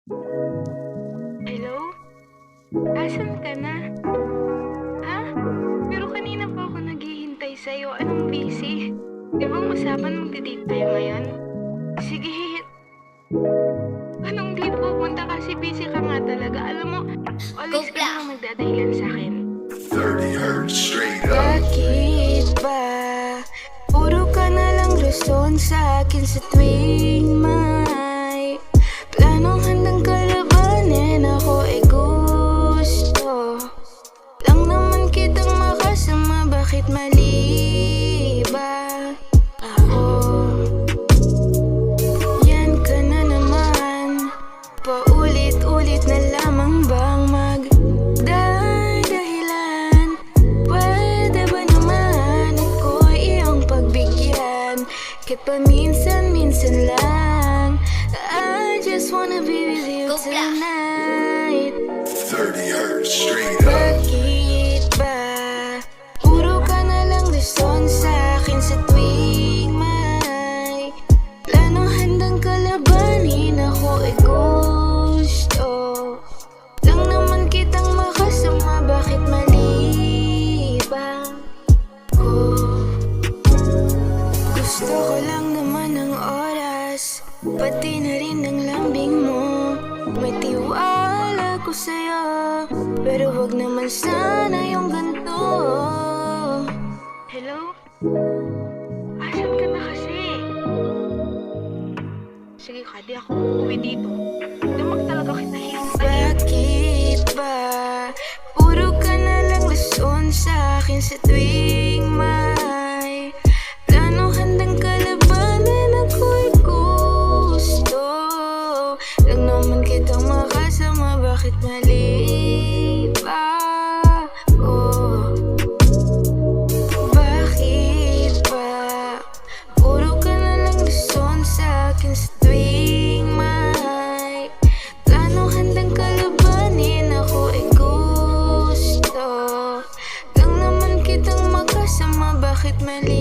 Hello? Asan ka na? Ha? Pero kanina pa ako naghihintay sa'yo. Anong busy? Di ba usapan magdi-date tayo ngayon? Sige. Anong di pupunta kasi busy ka nga talaga? Alam mo, always ka na magdadahilan sa'kin. 30 hertz straight up. Bakit ba? Puro ka na lang rason sa akin sa tuwing may planong handang kalabanin. Ako ay gusto lang naman kitang makasama. Bakit mali ba ako? Yan ka na naman, paulit-ulit na lamang bang magdadahilan? Pwede ba naman ako'y iyong pagbigyan? Kahit pa minsan-minsan lang, I just wanna be with you tonight. 30 hertz straight up. Bakit ba? Puro ka na lang rason sa akin sa tuwing may planong handang kalabanin. Ako ay gusto lang naman kitang makasama. Bakit mali ba ko? Gusto ko lang naman ng oras, pati na rin ng lambing mo. May tiwala ko sa'yo, pero wag naman sana yung ganito. Hello? Asan ka na kasi? Sige ka, di ako uuwi dito. Damag talaga kita hintayin. Bakit ba? Puro ka na lang rason sa akin sa tuwing may planong handang kalabanin. Ako'y gusto lang naman kitang makasama. Bakit mali ba ako? Bakit ba? Puro ka na lang rason sa akin sa tuwing may planong handang kalabanin. Ako ay gusto lang naman kitang makasama. Bakit mali